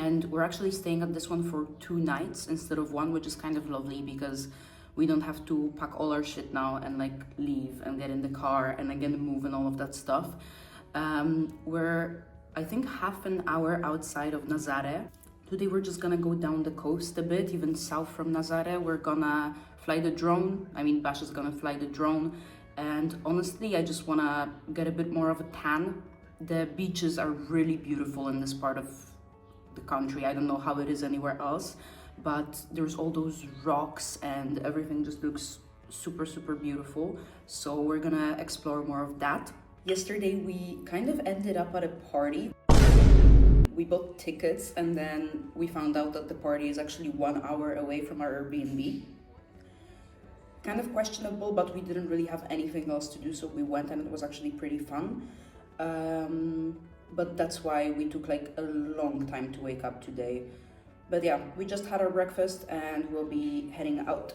and we're actually staying at this one for 2 nights instead of 1, which is kind of lovely because we don't have to pack all our shit now and like leave and get in the car and again move and all of that stuff. We're, I think, half an hour outside of Nazare. Today we're just gonna go down the coast a bit, even south from Nazare. We're gonna fly the drone. I mean, Bash is gonna fly the drone. And honestly, I just wanna get a bit more of a tan. The beaches are really beautiful in this part of the country. I don't know how it is anywhere else, but there's all those rocks and everything just looks super, super beautiful. So we're gonna explore more of that. Yesterday, we kind of ended up at a party. We bought tickets and then we found out that the party is actually 1 hour away from our Airbnb. Kind of questionable, but we didn't really have anything else to do, so we went and it was actually pretty fun. But that's why we took like a long time to wake up today. But yeah, we just had our breakfast and we'll be heading out.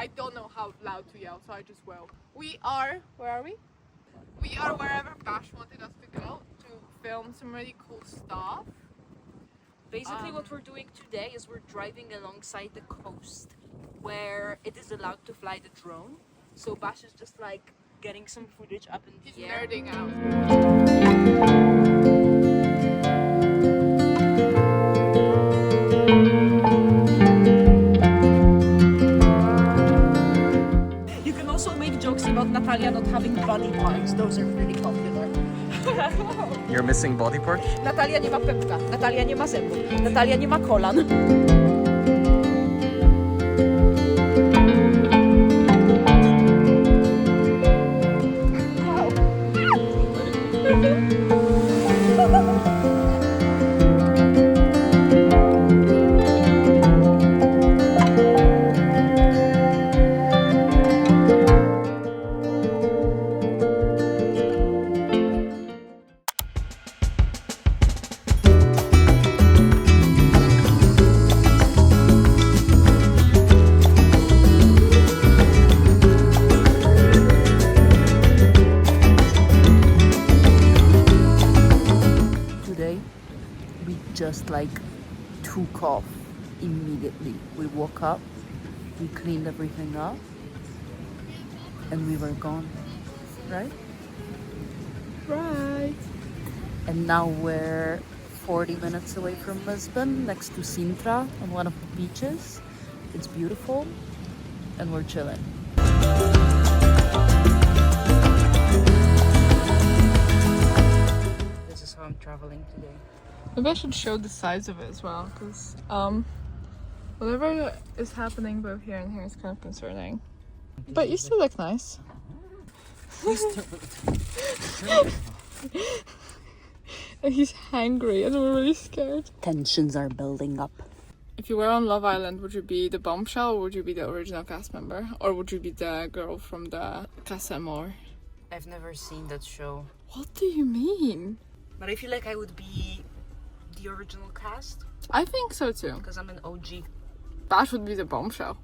I don't know how loud to yell, so I just will. We are, where are we? We are wherever Bash wanted us to go to film some really cool stuff. Basically what we're doing today is we're driving alongside the coast where it is allowed to fly the drone. So Bash is just like getting some footage up in He's the air. nerding out. You can also make jokes about Natalia not having body parts. Those are pretty popular. You're missing body part? Natalia nie ma pępka, Natalia nie ma zębów, Natalia nie ma kolan. Just like took off immediately. We woke up, we cleaned everything up, and we were gone, right? Right. And now we're 40 minutes away from Lisbon, next to Sintra, on one of the beaches. It's beautiful, and we're chilling. This is how I'm traveling today. Maybe I should show the size of it as well, because whatever is hanging both here and here is kind of concerning. But you still look nice. And he's hangry and we're really scared. Tensions are building up. If you were on Love Island, would you be the bombshell or would you be the original cast member? Or would you be the girl from the Casa Amor? I've never seen that show. What do you mean? But I feel like I would be the original cast. I think so too. Because I'm an OG. Bash would be the bombshell.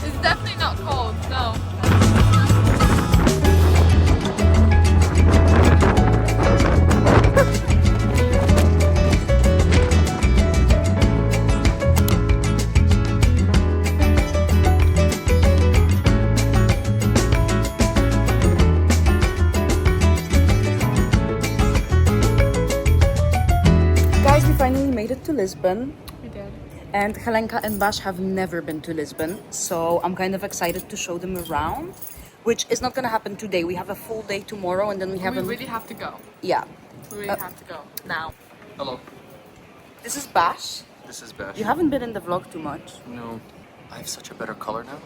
It's definitely not cold, no. To Lisbon. We did. And Helenka and Bash have never been to Lisbon, so I'm kind of excited to show them around, which is not gonna happen today. We have a full day tomorrow and then we have really have to go. Yeah. We really have to go. Now. Hello. This is Bash. This is Bash. You haven't been in the vlog too much. No. I have such a better color now.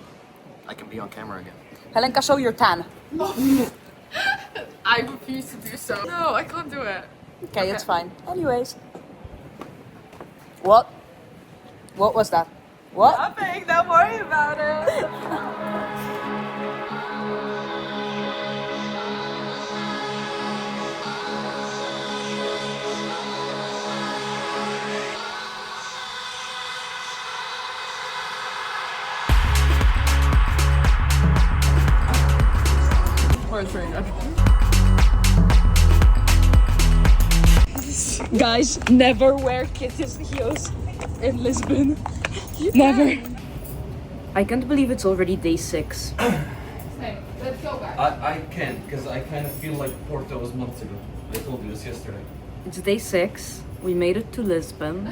I can be on camera again. Helenka, show your tan. I refuse to do so. No, I can't do it. Okay, it's fine. Anyways. What? What was that? What? Nothing, don't worry about it. Where's Ranger? Guys, never wear kitties heels in Lisbon. Never. I can't believe it's already day 6. Same. Let's go back. I can't, because I kind of feel like Porto was months ago. I told you this yesterday. It's day 6. We made it to Lisbon.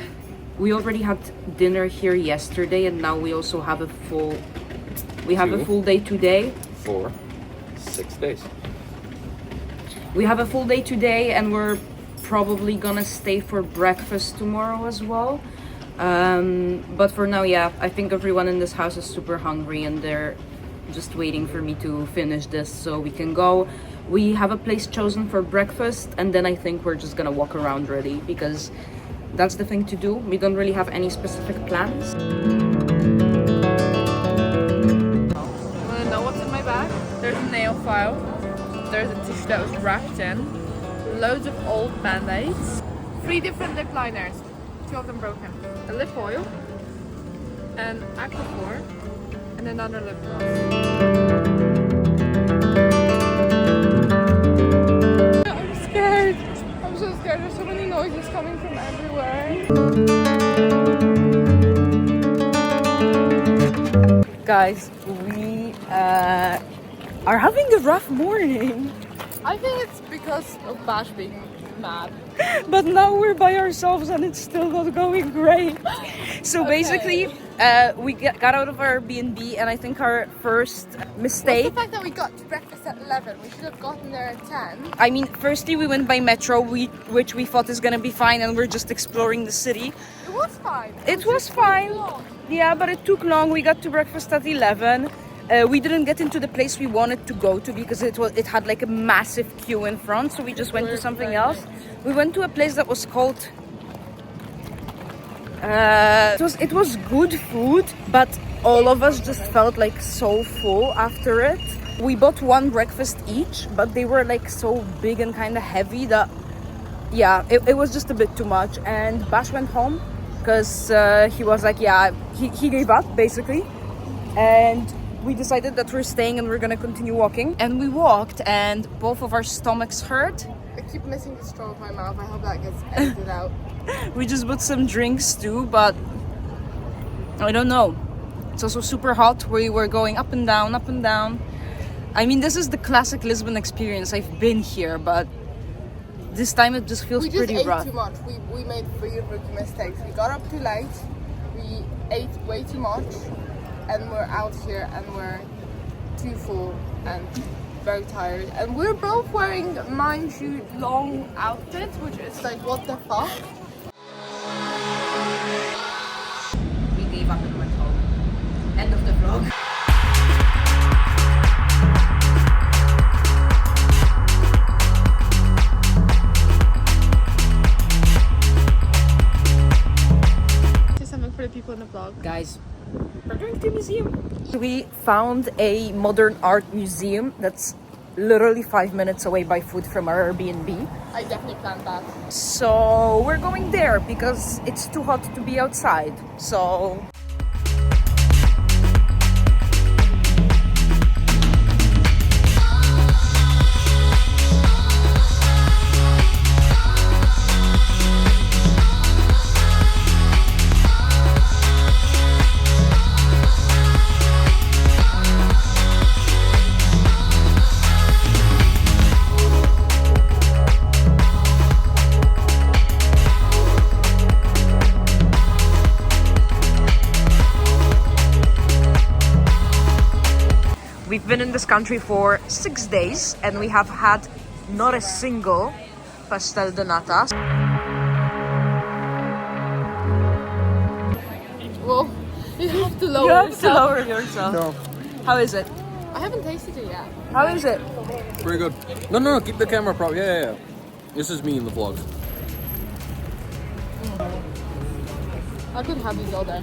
We already had dinner here yesterday, and now we also have a full. We have a full day today. 4, 6 days. We have a full day today, and we're probably gonna stay for breakfast tomorrow as well. But for now, yeah, I think everyone in this house is super hungry, and they're just waiting for me to finish this so we can go. We have a place chosen for breakfast, and then I think we're just gonna walk around really, because that's the thing to do. We don't really have any specific plans. Wanna know what's in my bag? There's a nail file. There's a tissue that was wrapped in. Loads of old band-aids. 3 different lip liners. 2 of them broken. A lip oil. An aquaphor. And another lip gloss. I'm scared. I'm so scared. There's so many noises coming from everywhere. Guys, we are having a rough morning. I think it's because of Bash being mad. But now we're by ourselves and it's still not going great. So basically, we got out of our Airbnb, and I think our first mistake... The fact that we got to breakfast at 11, we should have gotten there at 10. I mean, firstly, we went by metro, which we thought is gonna be fine, and we're just exploring the city. It was fine. It was fine. Yeah, but it took long. We got to breakfast at 11. We didn't get into the place we wanted to go to because it had like a massive queue in front, so we just went to something else. We went to a place that was called it was good food, but all of us just felt like so full after it. We bought 1 breakfast each, but they were like so big and kind of heavy that yeah, it was just a bit too much. And Bash went home because he was like, yeah, he gave up basically. And we decided that we're staying and we're gonna continue walking. And we walked, and both of our stomachs hurt. I keep missing the straw with my mouth. I hope that gets edited out. We just bought some drinks too, but I don't know. It's also super hot. We were going up and down, up and down. I mean, this is the classic Lisbon experience. I've been here, but this time it just feels pretty rough. We just ate too much. We made 3 rookie mistakes. We got up too late. We ate way too much. And we're out here and we're too full and very tired. And we're both wearing, mind you, long outfits, which is like, what the fuck? We gave up and went home. End of the vlog. Say something for the people in the vlog. Guys, we're going to a museum. We found a modern art museum that's literally 5 minutes away by foot from our Airbnb. I definitely planned that. So we're going there because it's too hot to be outside. So we've been in this country for 6 days and we have had not a single pastel de nata. Well, you have to lower yourself. No. How is it? I haven't tasted it yet. How is it? Pretty good. No, keep the camera prop. Yeah. This is me in the vlog. I could have these all day.